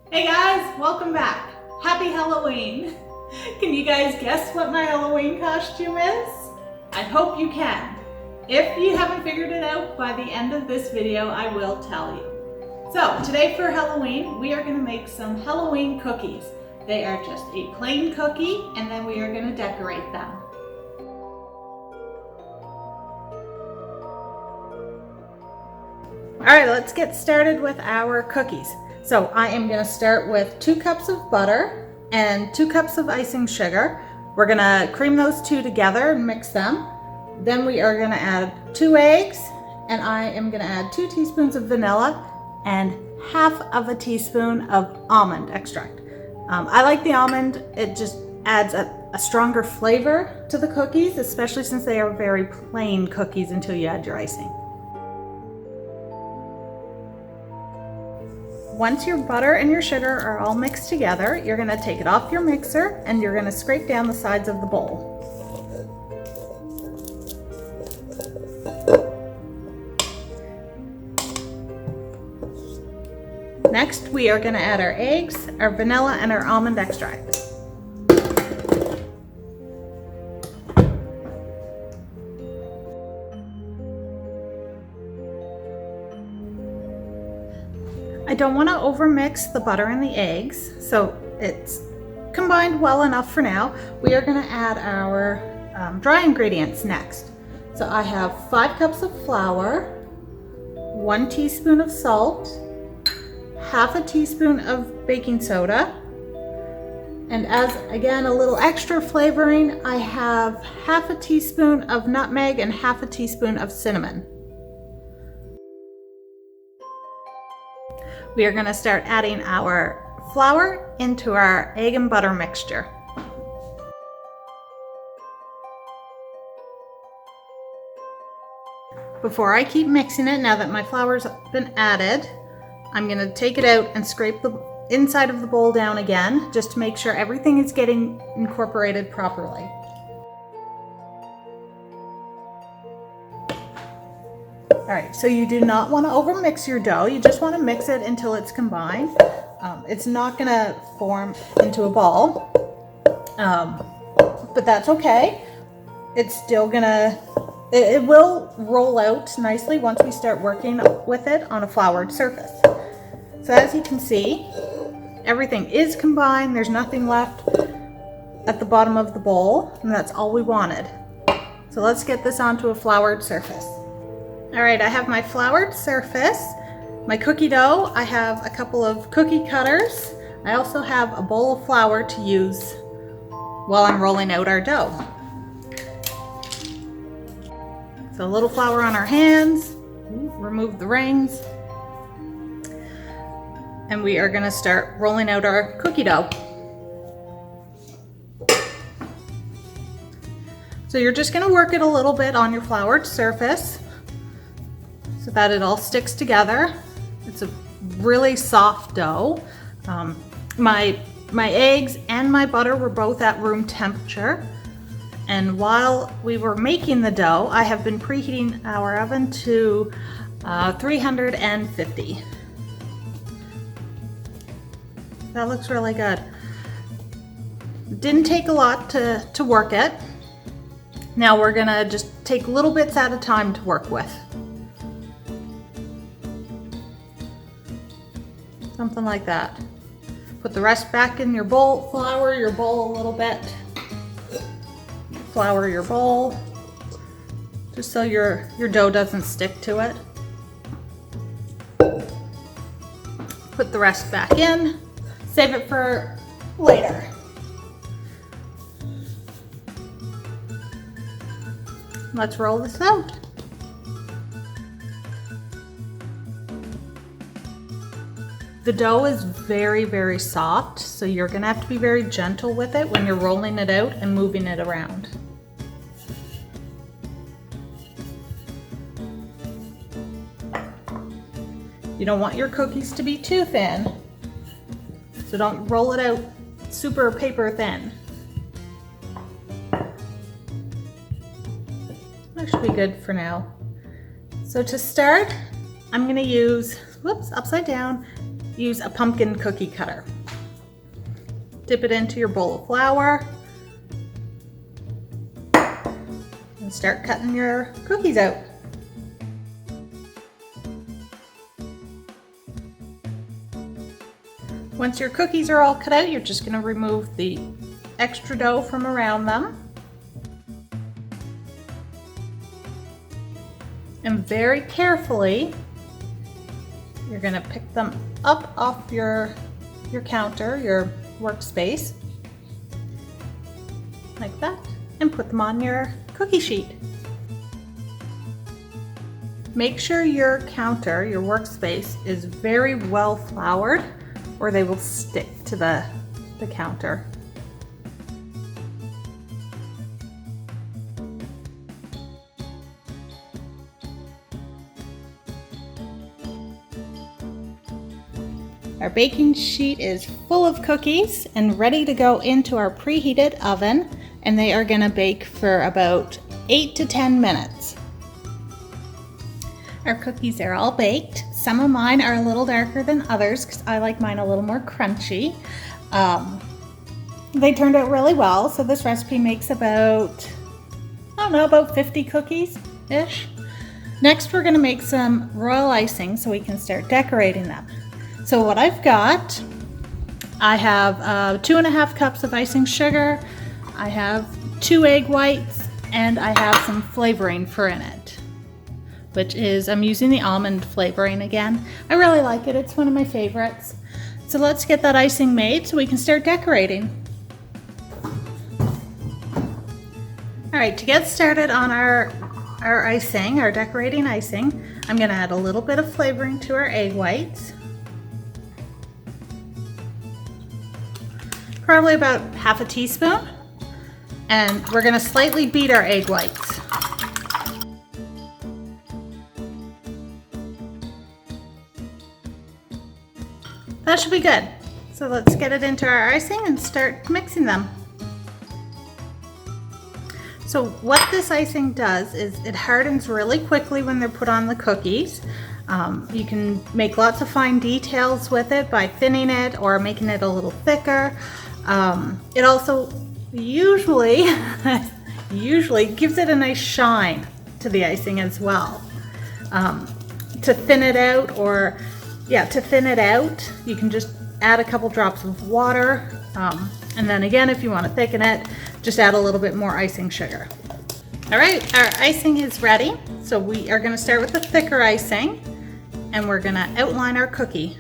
Hey guys, welcome back. Happy Halloween. Can you guys guess what my Halloween costume is? I hope you can. If you haven't figured it out by the end of this video, I will tell you. So today for Halloween, we are going to make some Halloween cookies. They are just a plain cookie and then we are going to decorate them. All right, let's get started with our cookies. So I am going to start with 2 cups of butter and 2 cups of icing sugar. We're going to cream those two together and mix them. Then we are going to add 2 eggs, and I am going to add 2 teaspoons of vanilla and half of a teaspoon of almond extract. I like the almond. It just adds a stronger flavor to the cookies, especially since they are very plain cookies until you add your icing. Once your butter and your sugar are all mixed together, you're going to take it off your mixer and you're going to scrape down the sides of the bowl. Next, we are going to add our eggs, our vanilla, and our almond extract. I don't want to overmix the butter and the eggs, so it's combined well enough for now. We are going to add our dry ingredients next. So I have 5 cups of flour, 1 teaspoon of salt, half a teaspoon of baking soda, and as again a little extra flavoring, I have half a teaspoon of nutmeg and half a teaspoon of cinnamon. We are going to start adding our flour into our egg and butter mixture. Before I keep mixing it, now that my flour's been added, I'm going to take it out and scrape the inside of the bowl down again, just to make sure everything is getting incorporated properly. All right, so you do not want to overmix your dough. You just want to mix it until it's combined. It's not going to form into a ball, but that's okay. It's still gonna, it will roll out nicely once we start working with it on a floured surface. So as you can see, everything is combined. There's nothing left at the bottom of the bowl, and that's all we wanted. So let's get this onto a floured surface. All right, I have my floured surface, my cookie dough. I have a couple of cookie cutters. I also have a bowl of flour to use while I'm rolling out our dough. So a little flour on our hands, remove the rings, and we are gonna start rolling out our cookie dough. So you're just gonna work it a little bit on your floured surface so that it all sticks together. It's a really soft dough. My eggs and my butter were both at room temperature. And while we were making the dough, I have been preheating our oven to 350. That looks really good. Didn't take a lot to work it. Now we're gonna just take little bits at a time to work with. Something like that. Put the rest back in your bowl, flour your bowl a little bit. Flour your bowl, just so your dough doesn't stick to it. Put the rest back in, save it for later. Let's roll this out. The dough is very, very soft, so you're gonna have to be very gentle with it when you're rolling it out and moving it around. You don't want your cookies to be too thin, so don't roll it out super paper thin. That should be good for now. So to start, I'm gonna use, whoops, upside down, use a pumpkin cookie cutter. Dip it into your bowl of flour and start cutting your cookies out. Once your cookies are all cut out, you're just going to remove the extra dough from around them. And very carefully, you're going to pick them up off your counter, your workspace, like that, and put them on your cookie sheet. Make sure your counter, your workspace, is very well floured, or they will stick to the counter. Our baking sheet is full of cookies and ready to go into our preheated oven, and they are going to bake for about 8 to 10 minutes. Our cookies are all baked. Some of mine are a little darker than others because I like mine a little more crunchy. They turned out really well, so this recipe makes about, I don't know, about 50 cookies-ish. Next, we're going to make some royal icing so we can start decorating them. So what I've got, I have 2.5 cups of icing sugar, I have 2 egg whites, and I have some flavoring for in it, which is, I'm using the almond flavoring again. I really like it, it's one of my favorites. So let's get that icing made so we can start decorating. All right, to get started on our icing, our decorating icing, I'm gonna add a little bit of flavoring to our egg whites. Probably about half a teaspoon, and we're going to slightly beat our egg whites. That should be good. So let's get it into our icing and start mixing them. So what this icing does is it hardens really quickly when they're put on the cookies. You can make lots of fine details with it by thinning it or making it a little thicker. It also usually gives it a nice shine to the icing as well. To thin it out, you can just add a couple drops of water. And then again, if you want to thicken it, just add a little bit more icing sugar. All right, our icing is ready. So we are going to start with the thicker icing, and we're going to outline our cookie.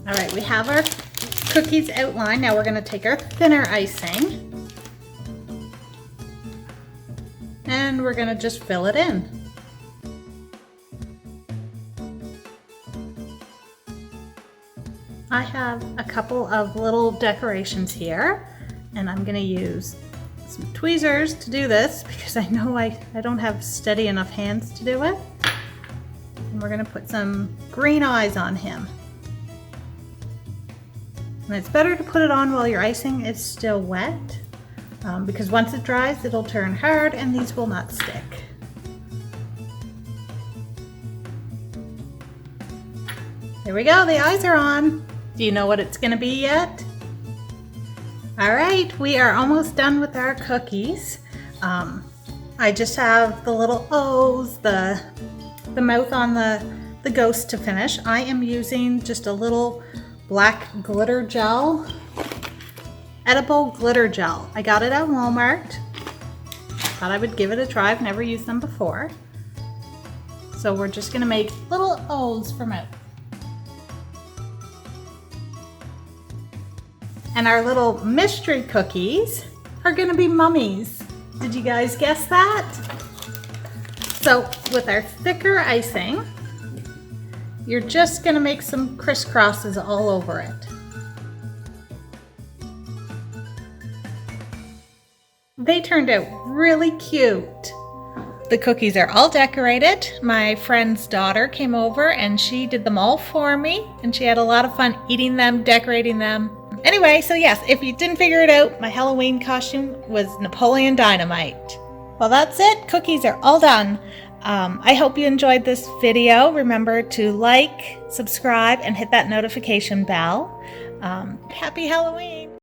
All right, we have our cookies outlined. Now we're going to take our thinner icing and we're going to just fill it in. I have a couple of little decorations here, and I'm going to use some tweezers to do this because I know I don't have steady enough hands to do it. And we're going to put some green eyes on him. And it's better to put it on while your icing is still wet, because once it dries, it'll turn hard and these will not stick. There we go, the eyes are on. Do you know what it's gonna be yet? All right, we are almost done with our cookies. I just have the little O's, the mouth on the ghost to finish. I am using just a little black glitter gel, edible glitter gel. I got it at Walmart. Thought I would give it a try. I've never used them before. So we're just gonna make little O's for mouth. And our little mystery cookies are gonna be mummies. Did you guys guess that? So with our thicker icing, you're just gonna make some crisscrosses all over it. They turned out really cute. The cookies are all decorated. My friend's daughter came over and she did them all for me, and she had a lot of fun eating them, decorating them. Anyway, so yes, if you didn't figure it out, my Halloween costume was Napoleon Dynamite. Well, that's it. Cookies are all done. I hope you enjoyed this video. Remember to like, subscribe, and hit that notification bell. Happy Halloween!